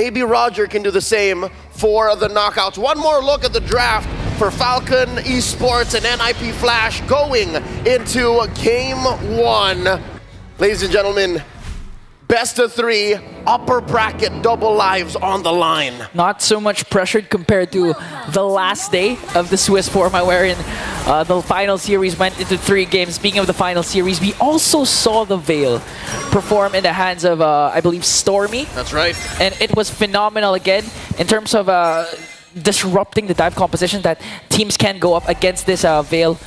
maybe Roger can do the same for the knockouts. One more look at the draft for Falcon Esports and NIP Flash going into Game 1. Ladies and gentlemen, best of 3, upper bracket, double lives on the line. Not so much pressured compared to the last day of the Swiss format, wherein the final series went into 3 games. Speaking of the final series, we also saw the Veil perform in the hands of, I believe, Stormy. That's right. And it was phenomenal again in terms of disrupting the dive composition that teams can go up against this Veil.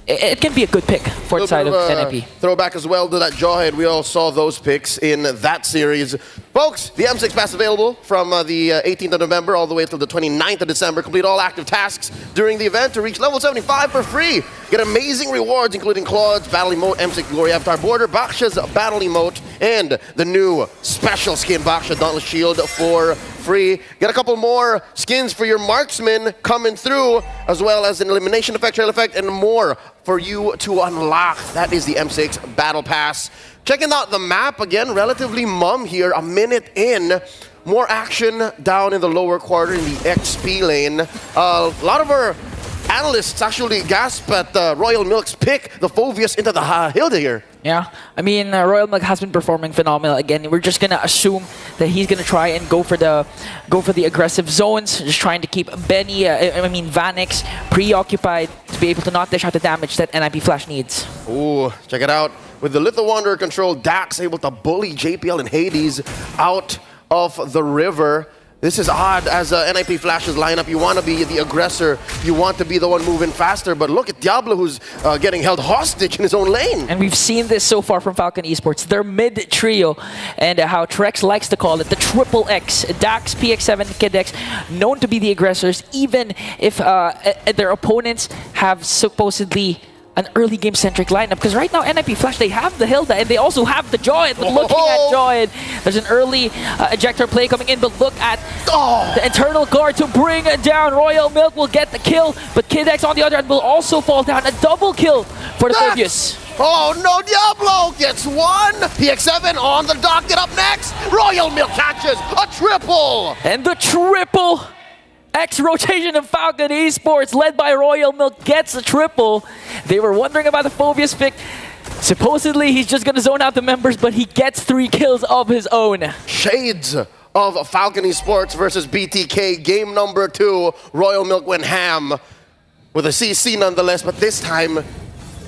It can be a good pick for the side of NIP. Throwback as well to that Jawhead. We all saw those picks in that series. Folks, the M6 Pass available from the 18th of November all the way till the 29th of December. Complete all active tasks during the event to reach level 75 for free. Get amazing rewards, including Claude's Battle Emote, M6 Glory Avatar Border, Baksha's Battle Emote, and the new special skin Baksha Dauntless Shield for free. Get a couple more skins for your marksman coming through, as well as an elimination effect, trail effect, and more for you to unlock. That is the M6 Battle Pass. Checking out the map again, relatively mum here, a minute in. More action down in the lower quarter in the XP lane. A lot of our analysts actually gasp at Royal Milk's pick, the Phoveus into the Hilda here. Yeah, I mean, Royal Milk has been performing phenomenal. Again, we're just gonna assume that he's gonna try and go for the aggressive zones, just trying to keep Benny, Vanix preoccupied to be able to not dish out the damage that NIP Flash needs. Ooh, check it out. With the Little Wanderer control, Dax able to bully JPL and Hades out of the river. This is odd as NIP Flash's lineup. You want to be the aggressor. You want to be the one moving faster. But look at Diablo, who's getting held hostage in his own lane. And we've seen this so far from Falcon Esports. Their mid-trio, and how Trex likes to call it, the Triple X. Dax, PX7, Kid X, known to be the aggressors, even if their opponents have supposedly an early game-centric lineup. Because right now, NIP Flash, they have the Hilda, and they also have the Jawhead. But looking at Jawhead, there's an early ejector play coming in, but look at the internal guard to bring down. Royal Milk will get the kill, but Kid X on the other hand will also fall down. A double kill for the Phoveus. Oh no, Diablo gets one! PX7 on the docket up next! Royal Milk catches a triple! And the triple X rotation of Falcon Esports, led by Royal Milk, gets a triple. They were wondering about the Phoveus pick. Supposedly, he's just going to zone out the members, but he gets 3 kills of his own. Shades of Falcon Esports versus BTK. Game number 2. Royal Milk went ham with a CC nonetheless, but this time,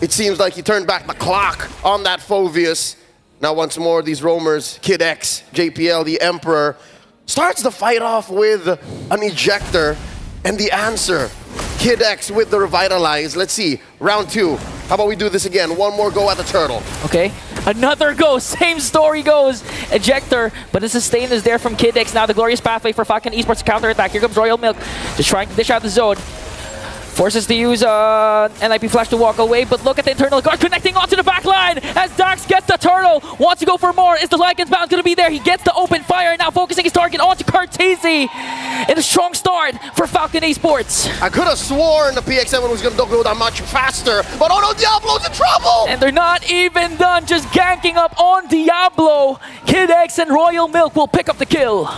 it seems like he turned back the clock on that Phoveus. Now, once more, these roamers, Kid X, JPL, the Emperor, starts the fight off with an ejector, and the answer, Kid X with the Revitalize. Let's see, round 2. How about we do this again? One more go at the turtle. Okay, another go, same story goes. Ejector, but the sustain is there from Kid X. Now the glorious pathway for Falcon Esports to counterattack. Here comes Royal Milk, just trying to dish out the zone. Forces to use NIP Flash to walk away, but look at the internal guard connecting onto the back line as Dax gets the turtle. Wants to go for more. Is the Lycan's bound going to be there? He gets the open fire, now focusing his target onto Cartesi. In a strong start for Falcon Esports. I could have sworn the PX7 was going to go that much faster, but oh no, Diablo's in trouble! And they're not even done, just ganking up on Diablo. Kid X and Royal Milk will pick up the kill.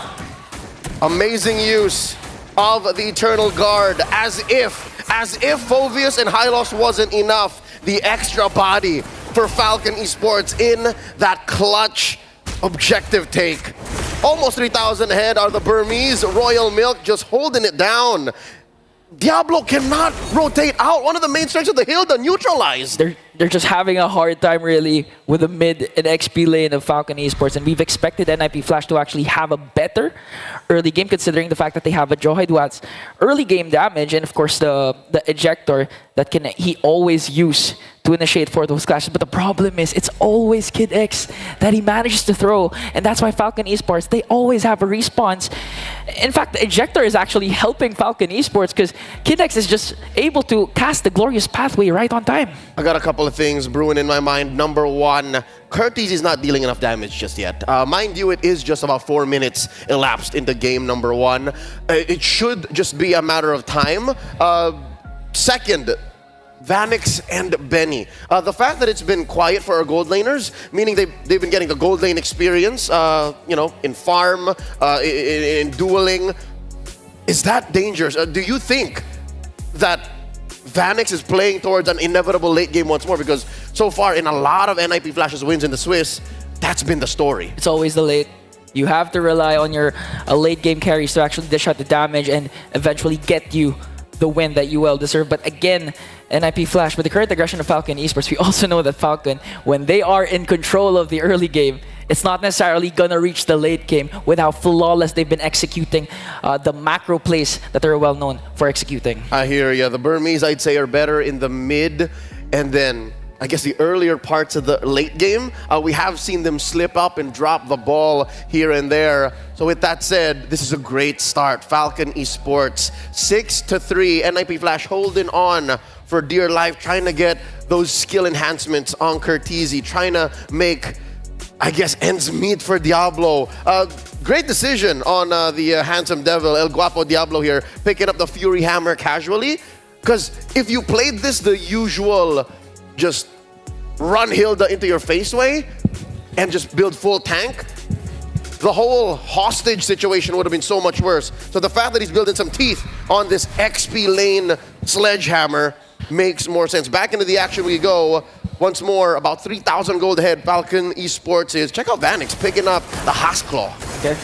Amazing use of the Eternal Guard, as if Phoveus and Hylos wasn't enough. The extra body for Falcon Esports in that clutch objective take. Almost 3,000 ahead are the Burmese. Royal Milk just holding it down. Diablo cannot rotate out. One of the main strengths of the Hilda neutralized. They're just having a hard time really with the mid and XP lane of Falcon Esports, and we've expected NIP Flash to actually have a better early game, considering the fact that they have a Jawhead who has early game damage, and of course the ejector that he always use to initiate for those clashes. But the problem is, it's always Kid X that he manages to throw, and that's why Falcon Esports, they always have a response. In fact, the ejector is actually helping Falcon Esports because Kid X is just able to cast the glorious pathway right on time. I got a couple of things brewing in my mind. Number 1, Curtis is not dealing enough damage just yet. Mind you, it is just about 4 minutes elapsed into game number 1. It should just be a matter of time. Second, Vanix and Benny. The fact that it's been quiet for our gold laners, meaning they've been getting the gold lane experience, in farm, in dueling. Is that dangerous? Do you think that Vanix is playing towards an inevitable late game once more? Because so far in a lot of NIP Flash's wins in the Swiss, that's been the story. It's always the late. You have to rely on your late game carries to actually dish out the damage and eventually get you the win that you well deserve. But again, NIP Flash, with the current aggression of FALCON Esports, we also know that FALCON, when they are in control of the early game, it's not necessarily gonna reach the late game with how flawless they've been executing the macro plays that they're well known for executing. I hear ya. The Burmese, I'd say, are better in the mid, and then I guess the earlier parts of the late game, we have seen them slip up and drop the ball here and there. So with that said, this is a great start. FALCON Esports, 6-3. NIP Flash holding on for dear life, trying to get those skill enhancements on Curtizi, trying to make, I guess, ends meet for Diablo. Great decision on the handsome devil, El Guapo Diablo here, picking up the Fury Hammer casually. Because if you played this the usual, just run Hilda into your face way and just build full tank, the whole hostage situation would have been so much worse. So the fact that he's building some teeth on this XP lane sledgehammer makes more sense. Back into the action we go. Once more, about 3,000 gold ahead. FALCON Esports is. Check out Vanix picking up the Hasclaw. Okay.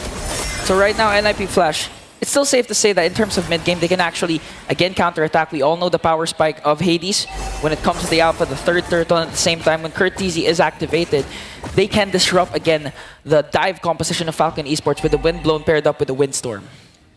So right now, NIP Flash, it's still safe to say that in terms of mid-game, they can actually, again, counterattack. We all know the power spike of Hades. When it comes to the Alpha, the third turtle, at the same time, when Curtizi is activated, they can disrupt, again, the dive composition of FALCON Esports with the Windblown paired up with the Windstorm.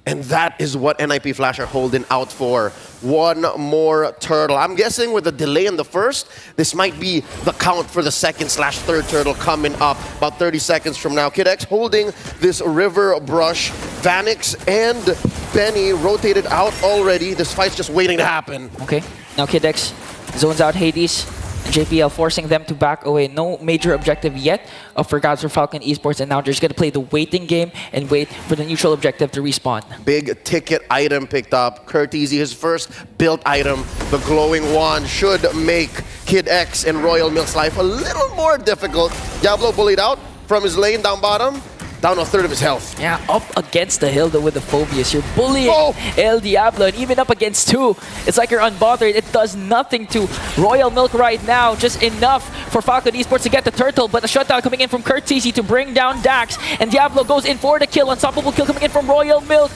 And that is what NIP Flash are holding out for. One more turtle. I'm guessing with the delay in the first, this might be the count for the second/third turtle coming up about 30 seconds from now. Kid X holding this river brush. Vanix and Benny rotated out already. This fight's just waiting to happen. Okay, now Kid X zones out Hades. JPL forcing them to back away. No major objective yet for Gods for FALCON Esports, and now they're just going to play the waiting game and wait for the neutral objective to respawn. Big ticket item picked up. Curtizi, his first built item, the glowing wand, should make Kid X and Royal Milk's life a little more difficult. Diablo bullied out from his lane down bottom, down a third of his health. Yeah, up against the Hilda with the Phobius. You're bullying El Diablo, and even up against two, it's like you're unbothered. It does nothing to Royal Milk right now. Just enough for FALCON Esports to get the turtle, but the shutdown coming in from Curtizi to bring down Dax, and Diablo goes in for the kill. Unstoppable kill coming in from Royal Milk.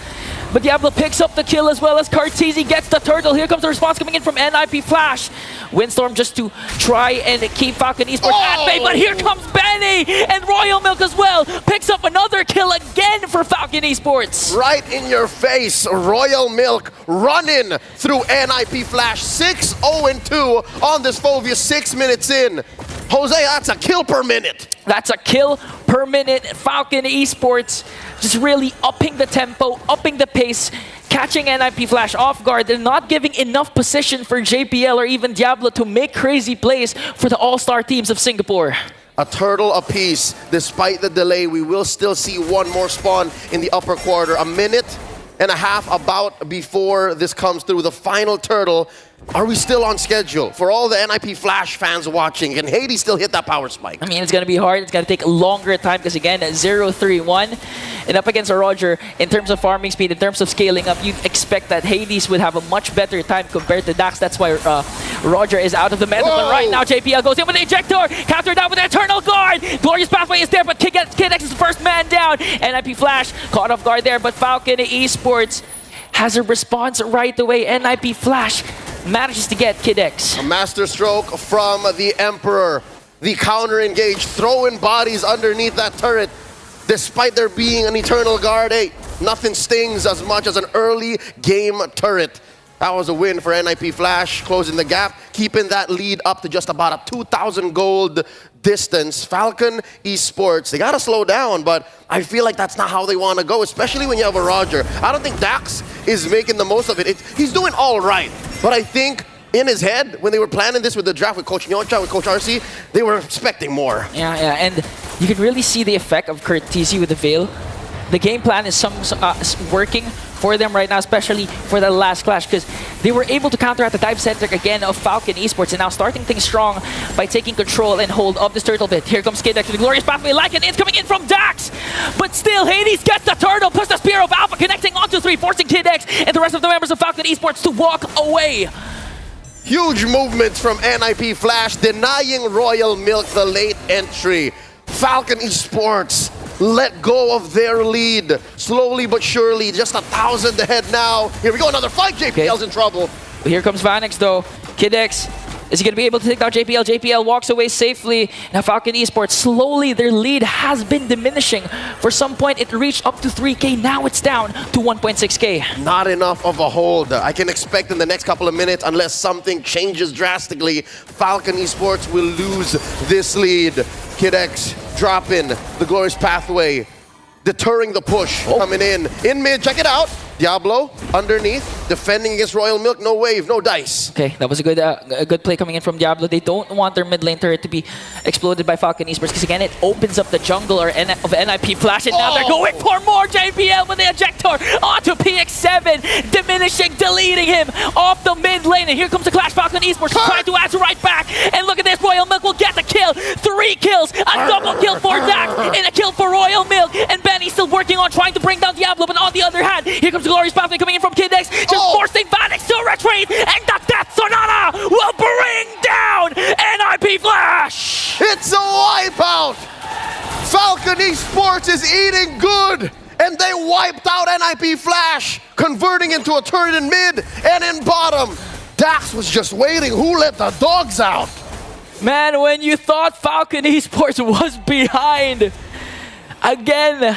But Diablo picks up the kill as well as Curtizi gets the turtle. Here comes the response coming in from NIP Flash. Windstorm just to try and keep FALCON Esports at bay, but here comes Benny and Royal Milk as well. Picks up another kill again for FALCON Esports. Right in your face, Royal Milk running through NIP Flash. 6-0-2 on this Phobius, 6 minutes in. Jose, that's a kill per minute. That's a kill per minute. FALCON Esports just really upping the tempo, upping the pace, catching NIP Flash off guard. They're not giving enough position for JPL or even Diablo to make crazy plays for the all-star teams of Singapore. A turtle apiece. Despite the delay, we will still see one more spawn in the upper quarter. A minute and a half about before this comes through. The final turtle. Are we still on schedule? For all the NIP Flash fans watching, can Hades still hit that power spike? I mean, it's going to be hard. It's going to take a longer time because, again, 0-3-1. And up against a Roger, in terms of farming speed, in terms of scaling up, you'd expect that Hades would have a much better time compared to Dax. That's why Roger is out of the meta. But right now, JPL goes in with the ejector, countered down with the Eternal Guard. Glorious Pathway is there, but Kid X is the first man down. NIP Flash caught off guard there, but FALCON Esports has a response right away. NIP Flash manages to get Kid X. A master stroke from the Emperor. The counter engage, throwing bodies underneath that turret. Despite there being an Eternal Guard, hey, nothing stings as much as an early game turret. That was a win for NIP Flash, closing the gap, keeping that lead up to just about a 2,000 gold distance. FALCON Esports, they gotta slow down, but I feel like that's not how they want to go, especially when you have a Roger. I don't think Dax is making the most of it. He's doing all right, but I think in his head, when they were planning this with the draft with Coach Nyocha, with Coach RC, they were expecting more. Yeah, and you can really see the effect of Curtizi with the Veil. The game plan is working for them right now, especially for the last clash, because they were able to counteract the dive center again of Falcon Esports, and now starting things strong by taking control and hold of this turtle bit. Here comes Kid X with the glorious pathway, like an it's coming in from Dax, but still Hades gets the turtle, puts the spear of Alpha connecting onto 3, forcing Kid X and the rest of the members of Falcon Esports to walk away. Huge movements from NIP Flash, denying Royal Milk the late entry. Falcon Esports let go of their lead. Slowly but surely, just 1,000 ahead now. Here we go, another fight. JPL's in trouble. Here comes Vanix though. Kid X, is he going to be able to take down JPL? JPL walks away safely. Now Falcon Esports, slowly their lead has been diminishing. For some point, it reached up to 3K. Now it's down to 1.6K. Not enough of a hold. I can expect in the next couple of minutes, unless something changes drastically, Falcon Esports will lose this lead. Kid X dropping the glorious pathway, deterring the push coming in. In mid, check it out. Diablo underneath, defending against Royal Milk. No wave, no dice. Okay, that was a good play coming in from Diablo. They don't want their mid lane turret to be exploded by Falcon Esports because again, it opens up the jungle of NIP Flash, and now they're going for more. JPL with the ejector onto PX7, diminishing, deleting him off the mid lane. And here comes the clash. Falcon Esports trying to answer right back. And look at this, Royal Milk will get the kill. 3 kills, a double kill for Dax, and a kill for Royal Milk. And Benny still working on trying to bring down Diablo, but on the other hand, here comes the glorious pathway coming in from Kid X, just forcing Vanix to retreat, and the Death Sonata will bring down NIP Flash! It's a wipeout! Falcon Esports is eating good, and they wiped out NIP Flash, converting into a turret in mid and in bottom. Dax was just waiting. Who let the dogs out? Man, when you thought Falcon Esports was behind, again,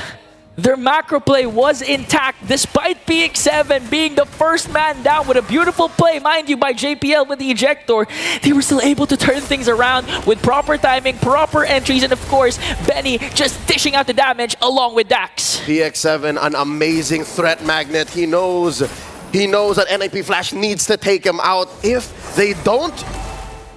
their macro play was intact despite PX7 being the first man down with a beautiful play, mind you, by JPL with the ejector. They were still able to turn things around with proper timing, proper entries, and of course, Benny just dishing out the damage along with Dax. PX7, an amazing threat magnet. He knows that NIP Flash needs to take him out. If they don't,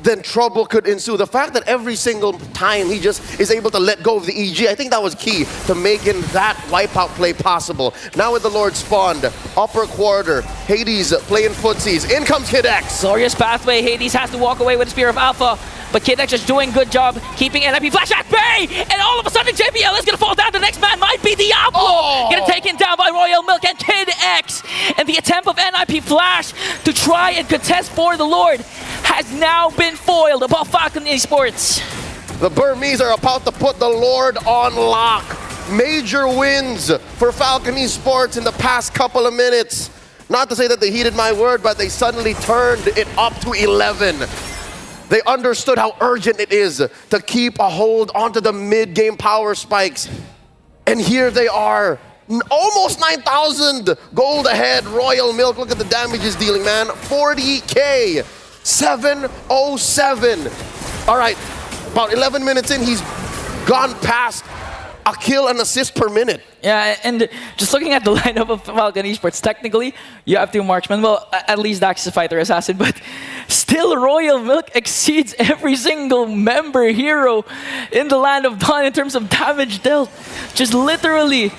then trouble could ensue. The fact that every single time he just is able to let go of the EG, I think that was key to making that wipeout play possible. Now with the Lord spawned, upper quarter, Hades playing footsies. In comes Kid X. Glorious pathway, Hades has to walk away with the Spear of Alpha, but Kid X is doing a good job keeping NIP Flash at bay, and all of a sudden JPL is gonna fall down. The next man might be Diablo, getting taken down by Royal Milk and Kid X, and the attempt of NIP Flash to try and contest for the Lord has now been foiled above Falcon Esports. The Burmese are about to put the Lord on lock. Major wins for Falcon Esports in the past couple of minutes. Not to say that they heeded my word, but they suddenly turned it up to 11. They understood how urgent it is to keep a hold onto the mid-game power spikes. And here they are, almost 9,000 gold ahead. Royal Milk, look at the damage he's dealing, man. 40K, 707. All right, about 11 minutes in, he's gone past a kill and assist per minute. Yeah, and just looking at the lineup of Falcon Esports, technically, you have 2 marksmen. Well, at least Dax is a fighter assassin, but still Royal Milk exceeds every single member hero in the Land of Dawn in terms of damage dealt. Just literally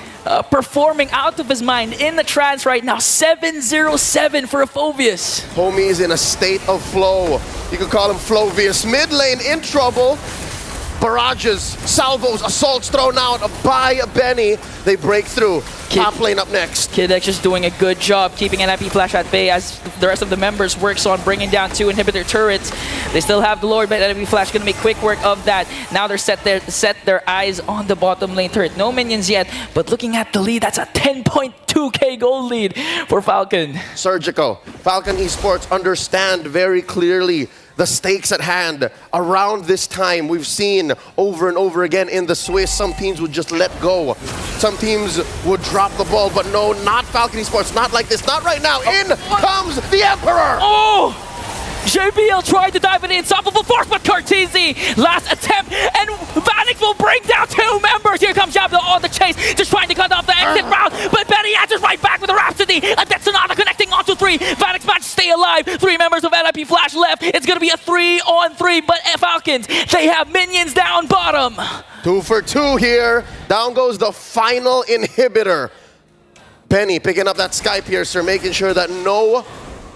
performing out of his mind in the trance right now. 707 for Aphovius. Homie is in a state of flow. You could call him Flovius. Mid lane in trouble. Barrages, salvos, assaults thrown out by Benny. They break through. Top lane up next. Kid X just doing a good job keeping NIP Flash at bay as the rest of the members works on bringing down 2 inhibitor turrets. They still have the Lord, but NIP Flash gonna make quick work of that. Now they're set their eyes on the bottom lane turret. No minions yet, but looking at the lead, that's a 10.2k gold lead for Falcon. Surgical. Falcon Esports understand very clearly the stakes at hand. Around this time, we've seen over and over again in the Swiss, some teams would just let go. Some teams would drop the ball, but no, not Falcon Esports, not like this, not right now. In comes the Emperor! Oh! JPL tried to dive in the insufferable force, but Cartesi, last attempt, and Vanix will bring down 2 members. Here comes Diablo on the chase, just trying to cut off the exit route, but Benny answers right back with a Rhapsody. A Death Sonata connecting onto 3. Vanix managed to stay alive. 3 members of NIP Flash left. It's going to be a 3-on-3, but Falcons, they have minions down bottom. 2 for 2 here. Down goes the final inhibitor. Benny picking up that Sky Piercer, making sure that no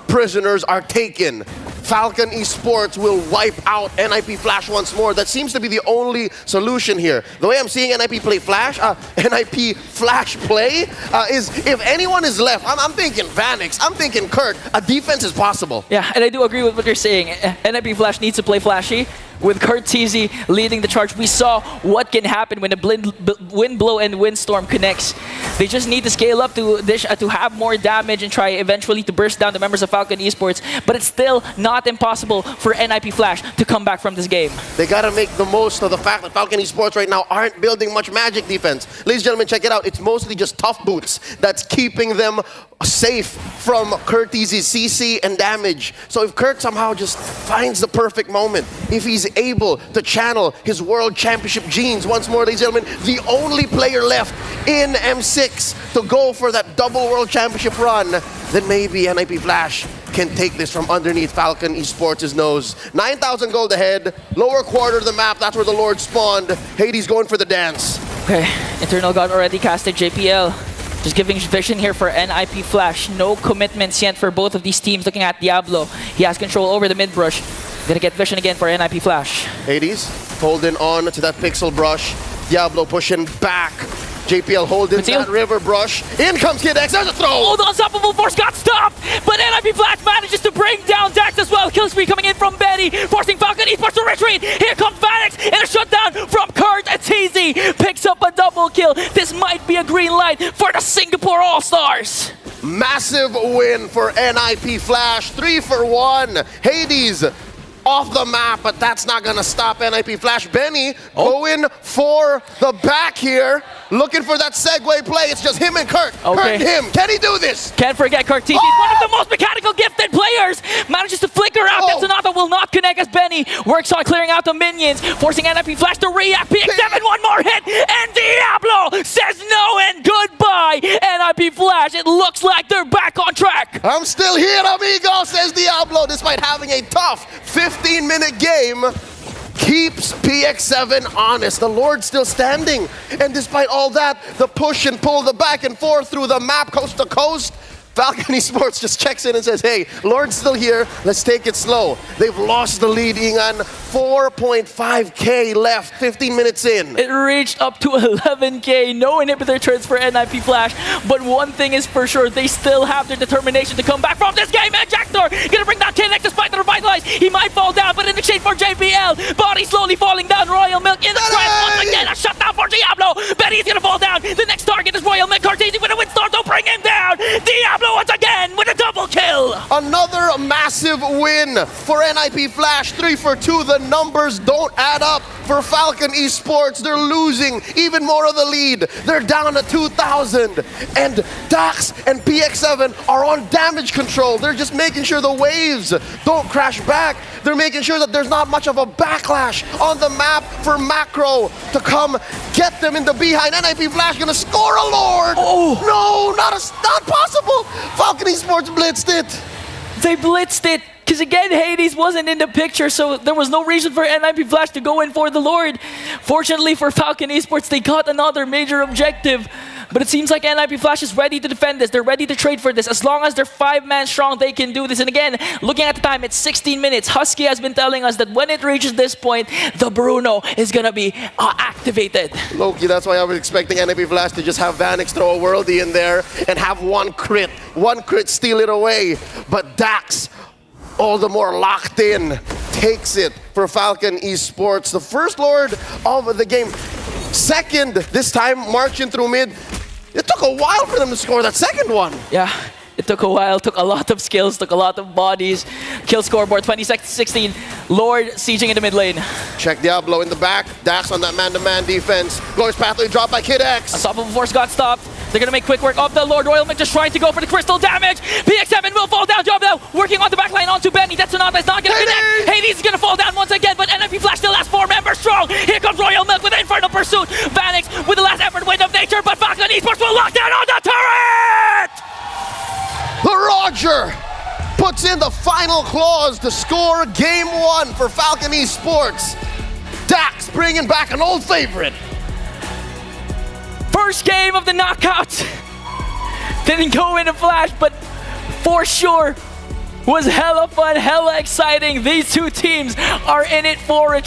prisoners are taken. Falcon Esports will wipe out NIP Flash once more. That seems to be the only solution here. The way I'm seeing NIP play Flash, NIP Flash play is if anyone is left, I'm thinking Vanix, I'm thinking Kurt, a defense is possible. Yeah, and I do agree with what you're saying. NIP Flash needs to play flashy. With Kurt TZ leading the charge, we saw what can happen when the wind blow and windstorm connects. They just need to scale up to have more damage and try eventually to burst down the members of Falcon Esports. But it's still not impossible for NIP Flash to come back from this game. They gotta make the most of the fact that Falcon Esports right now aren't building much magic defense. Ladies and gentlemen, check it out. It's mostly just tough boots that's keeping them safe from Kurt TZ's CC and damage. So if Kurt somehow just finds the perfect moment, if he's able to channel his World Championship genes once more, ladies and gentlemen, the only player left in M6 to go for that double World Championship run, then maybe NIP Flash can take this from underneath Falcon Esports' nose. 9,000 gold ahead, lower quarter of the map, that's where the Lord spawned. Hades going for the dance. Okay, Eternal God already casted JPL. Just giving vision here for NIP Flash. No commitments yet for both of these teams. Looking at Diablo, he has control over the mid brush. Gonna get vision again for NIP Flash. Hades holding on to that pixel brush. Diablo pushing back. JPL holding that river brush. In comes Kid X. There's a throw. Oh, the unstoppable force got stopped, but NIP Flash manages to bring down Dax as well. Kill spree coming in from Betty, forcing Falcon Esports to retreat. Here comes Vanix, and a shutdown from Kurt. And TZ picks up a double kill. This might be a green light for the Singapore All-Stars. Massive win for NIP Flash. 3 for 1. Hades off the map, but that's not gonna stop NIP Flash. Benny going for the back here, looking for that segue play. It's just him and Kurt. Okay. Kurt, him. Can he do this? Can't forget Kurt TZ, one of the most mechanical gifted players. Manages to flicker out. Oh. Sonata will not connect as Benny works on clearing out the minions, forcing NIP Flash to react. PX7, one more hit, and Diablo says no and goodbye. NIP Flash, it looks like they're back on track. I'm still here, amigo, says Diablo, despite having a tough 15-minute game. Keeps PX7 honest. The Lord's still standing. And despite all that, the push and pull, the back and forth through the map, coast to coast, Falcon Esports just checks in and says, hey, Lord's still here, let's take it slow. They've lost the lead, Ingan. 4.5k left, 15 minutes in. It reached up to 11k, no inhibitor turns for NIP Flash, but one thing is for sure, they still have their determination to come back from this game, and Jacktor gonna bring down KNX despite the revitalize. He might fall down, but in exchange for JPL, body slowly falling down, Royal Milk in the trap, once again, a shutdown for Diablo. Betty's gonna fall down, the next target is Royal Milk, Cartesi with a windstorm, don't bring him down. Diablo once again with a double kill. Another massive win for NIP Flash, 3 for 2. The numbers don't add up for Falcon Esports. They're losing even more of the lead. They're down to 2,000. And Dax and PX7 are on damage control. They're just making sure the waves don't crash back. They're making sure that there's not much of a backlash on the map for Macro to come get them in the behind. NIP Flash gonna score a Lord. Oh. No, not possible. Falcon Esports blitzed it. They blitzed it. Because again, Hades wasn't in the picture, so there was no reason for NIP Flash to go in for the Lord. Fortunately for Falcon Esports, they got another major objective. But it seems like NIP Flash is ready to defend this. They're ready to trade for this. As long as they're 5-man strong, they can do this. And again, looking at the time, it's 16 minutes. Husky has been telling us that when it reaches this point, the Bruno is going to be activated. Loki, that's why I was expecting NIP Flash to just have Vanix throw a worldie in there and have one crit steal it away. But Dax, all the more locked in, takes it for Falcon Esports. The first Lord of the game. Second, this time marching through mid. It took a while for them to score that second one. Yeah, it took a while, took a lot of skills, took a lot of bodies. Kill scoreboard 26-16. Lord sieging in the mid lane. Check Diablo in the back. Dax on that man-to-man defense. Glorious pathway drop by Kid X. Unstoppable force got stopped. They're gonna make quick work of the Lord. Royal Mick just trying to go for the crystal damage. PX7 will fall down. Job now working on the backline onto Benny. That's not gonna connect. Hades is gonna fall down once again, but NIP Flash still has 4 members strong. Here comes Royal Milk with the Infernal Pursuit. Vanix with the last effort wind of nature, but Falcon Esports will lock down on the turret! The Roger puts in the final clause to score game 1 for Falcon Esports. Dax bringing back an old favorite. First game of the knockout. Didn't go in a flash, but for sure was hella fun, hella exciting. These two teams are in it for a